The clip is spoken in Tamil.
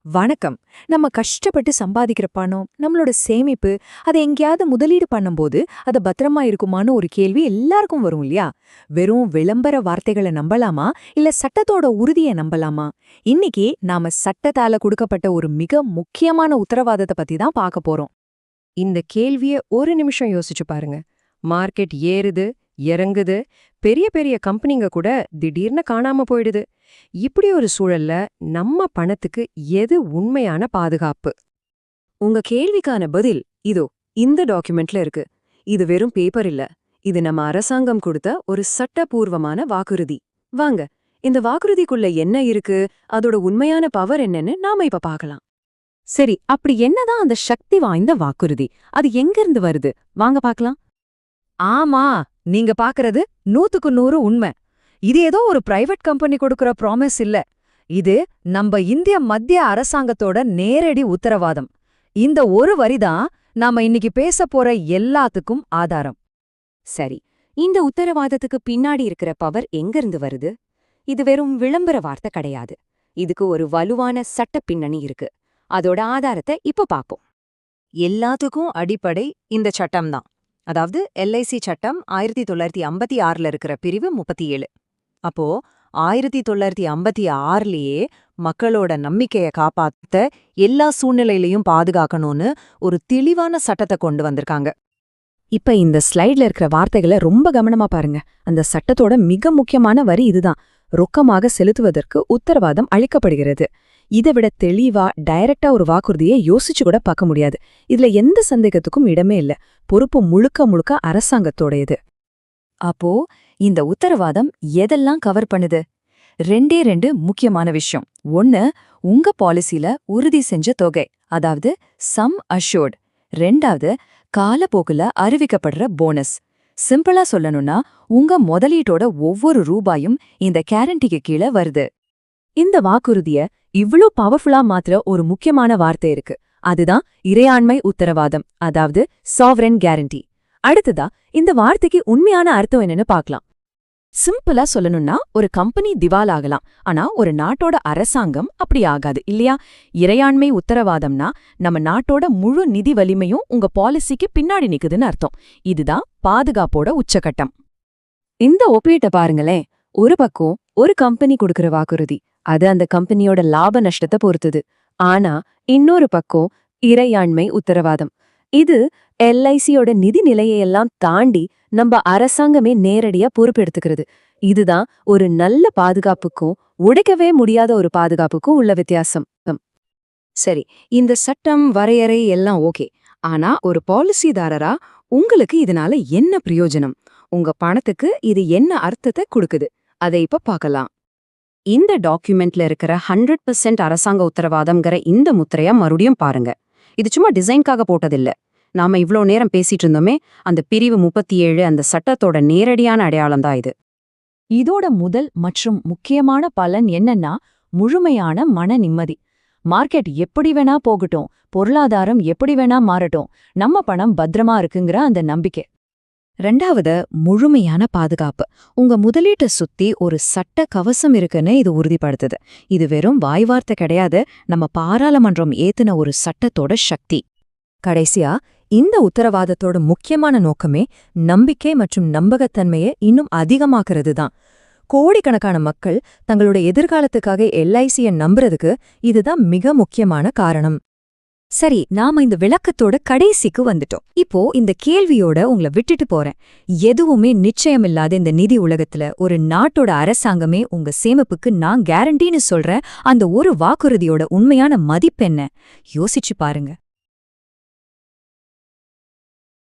வணக்கம். நம்ம கஷ்டப்பட்டு சம்பாதிக்கிற பணம், நம்மளோட சேமிப்பு, அதை எங்கேயாவது முதலீடு பண்ணும்போது அது பத்திரமா இருக்குமான்னு ஒரு கேள்வி எல்லாருக்கும் வரும் இல்லையா? வெறும் விளம்பர வார்த்தைகளை நம்பலாமா, இல்ல சட்டத்தோட உறுதியை நம்பலாமா? இன்னைக்கு நாம சட்டத்தால கொடுக்கப்பட்ட ஒரு மிக முக்கியமான உத்தரவாதத்தை பத்தி தான் பார்க்க போறோம். இந்த கேள்விய ஒரு நிமிஷம் யோசிச்சு பாருங்க. மார்க்கெட் ஏறுது, இறங்குது, பெரிய பெரிய கம்பெனிங்க கூட திடீர்னு காணாம போயிடுது. இப்படி ஒரு சூழல்ல நம்ம பணத்துக்கு எது உண்மையான பாதுகாப்பு? உங்க கேள்விக்கான பதில் இதோ இந்த டாக்குமெண்ட்ல இருக்கு. இது வெறும் பேப்பர் இல்ல, இது நம்ம அரசாங்கம் கொடுத்த ஒரு சட்டபூர்வமான வாக்குறுதி. வாங்க, இந்த வாக்குறுதிக்குள்ள என்ன இருக்கு, அதோட உண்மையான பவர் என்னன்னு நாம இப்ப பார்க்கலாம். சரி, அப்படி என்னதான் அந்த சக்தி வாய்ந்த வாக்குறுதி? அது எங்கிருந்து வருது? வாங்க பார்க்கலாம். ஆமா, நீங்க பாக்குறது 100க்கு 100 உண்மை. இது ஏதோ ஒரு பிரைவேட் கம்பெனி கொடுக்கற ப்ராமிஸ் இல்ல. இது நம்ம இந்திய மத்திய அரசாங்கத்தோட நேரடி உத்தரவாதம். இந்த ஒரு வரிதான் நாம இன்னைக்கு பேச போற எல்லாத்துக்கும் ஆதாரம். சரி, இந்த உத்தரவாதத்துக்கு பின்னாடி இருக்கிற பவர் எங்கிருந்து வருது? இது வெறும் விளம்பர வார்த்தை கிடையாது. இதுக்கு ஒரு வலுவான சட்ட பின்னணி இருக்கு. அதோட ஆதாரத்தை இப்ப பாப்போம். எல்லாத்துக்கும் அடிப்படை இந்த சட்டம்தான். அதாவது எல்ஐசி சட்டம் 1956ல இருக்கிற பிரிவு 37. அப்போ 1956லயே மக்களோட நம்பிக்கைய காப்பாத்த எல்லா சூழ்நிலையிலையும் பாதுகாக்கணும்னு ஒரு தெளிவான சட்டத்தை கொண்டு வந்திருக்காங்க. இப்ப இந்த ஸ்லைட்ல இருக்கிற வார்த்தைகளை ரொம்ப கவனமா பாருங்க. அந்த சட்டத்தோட மிக முக்கியமான வரி இதுதான். ரொக்கமாக செலுத்துவதற்கு உத்தரவாதம் அளிக்கப்படுகிறது. இதை விட தெளிவா டைரக்டா ஒரு வாக்குறுதியை யோசிச்சு கூட பார்க்க முடியாது. இதுல எந்த சந்தேகத்துக்கும் இடமே இல்ல. பொறுப்பு முழுக்க முழுக்க அரசாங்கத்தோடையது. அப்போ இந்த உத்தரவாதம் எதெல்லாம் கவர் பண்ணுது? ரெண்டு முக்கியமான விஷயம். ஒன்னு, உங்க பாலிசில உறுதி செஞ்ச தொகை, அதாவது சம் அஷ்யூர்ட். ரெண்டாவது, காலப்போக்குல அறிவிக்கப்படுற போனஸ். சிம்பிளா சொல்லணும்னா, உங்க முதலீட்டோட ஒவ்வொரு ரூபாயும் இந்த கேரண்டிக்கு கீழே வருது. இந்த வாக்குறுதிய இவ்ளோ பவர்ஃபுல்லா மாத்திர ஒரு முக்கியமான வார்த்தை இருக்கு. அதுதான் இறையாண்மை உத்தரவாதம், அதாவது சாவரன் கேரண்டி. அடுத்ததா இந்த வார்த்தைக்கு உண்மையான அர்த்தம் என்னன்னு பார்க்கலாம். சிம்பிளா சொல்லணும்னா, ஒரு கம்பெனி திவாலாகலாம், ஆனா ஒரு நாட்டோட அரசாங்கம் அப்படி ஆகாது இல்லையா? இறையாண்மை உத்தரவாதம்னா நம்ம நாட்டோட முழு நிதி வலிமையும் உங்க பாலிசிக்கு பின்னாடி நிக்குதுன்னு அர்த்தம். இதுதான் பாதுகாப்போட உச்சகட்டம். இந்த ஒப்பீட்டை பாருங்களேன். ஒரு பக்கம் ஒரு கம்பெனி கொடுக்கற வாக்குறுதி, அது அந்த கம்பெனியோட லாப நஷ்டத்தை பொறுத்தது. ஆனா இன்னொரு பக்கம் இறையாண்மை உத்தரவாதம். இது எல்ஐசியோட நிதி நிலையெல்லாம் தாண்டி நம்ம அரசாங்கமே நேரடியா பொறுப்பெடுத்துக்கிறது. இதுதான் ஒரு நல்ல பாதுகாப்புக்கும் உடைக்கவே முடியாத ஒரு பாதுகாப்புக்கும் உள்ள வித்தியாசம். சரி, இந்த சட்டம் வரையறை எல்லாம் ஓகே. ஆனா ஒரு பாலிசிதாரரா உங்களுக்கு இதனால என்ன பிரயோஜனம்? உங்க பணத்துக்கு இது என்ன அர்த்தத்தை கொடுக்குது? அதை இப்ப பார்க்கலாம். இந்த டாக்குமெண்ட்ல இருக்கிற 100% அரசாங்க உத்தரவாதம்ங்கிற இந்த முத்திரையா மறுபடியும் பாருங்க. இது சும்மா டிசைன்காக போட்டதில்ல. நாம இவ்ளோ நேரம் பேசிட்டு இருந்தோமே, அந்த பிரிவு 37 அந்த சட்டத்தோட நேரடியான அடையாளம் தான் இது. இதோட முதல் மற்றும் முக்கியமான பலன் என்னன்னா, முழுமையான மன நிம்மதி. மார்க்கெட் எப்படி வேணா போகட்டும், பொருளாதாரம் எப்படி வேணா மாறட்டும், நம்ம பணம் பத்திரமா இருக்குங்கிற அந்த நம்பிக்கை. ரெண்டாவது, முழுமையான பாதுகாப்பு. உங்க முதலீட்டை சுத்தி ஒரு சட்ட கவசம் இருக்குன்னு இது உறுதிப்படுத்துது. இது வெறும் வாய்வார்த்தை கிடையாது, நம்ம பாராளுமன்றம் ஏத்துன ஒரு சட்டத்தோட சக்தி. கடைசியா, இந்த உத்தரவாதத்தோட முக்கியமான நோக்கமே நம்பிக்கை மற்றும் நம்பகத்தன்மையை இன்னும் அதிகமாக்குறது தான். கோடிக்கணக்கான மக்கள் தங்களோட எதிர்காலத்துக்காக எல்ஐசியை நம்புறதுக்கு இதுதான் மிக முக்கியமான காரணம். சரி, நாம இந்த விளக்கத்தோட கடைசிக்கு வந்துட்டோம். இப்போ இந்த கேள்வியோட உங்களை விட்டுட்டு போறேன். எதுவுமே நிச்சயமில்லாத இந்த நிதி உலகத்துல ஒரு நாட்டோட அரசாங்கமே உங்க சேமிப்புக்கு நான் கேரண்டின்னு சொல்றேன். அந்த ஒரு வாக்குறுதியோட உண்மையான மதிப்பென்ன யோசிச்சு பாருங்க.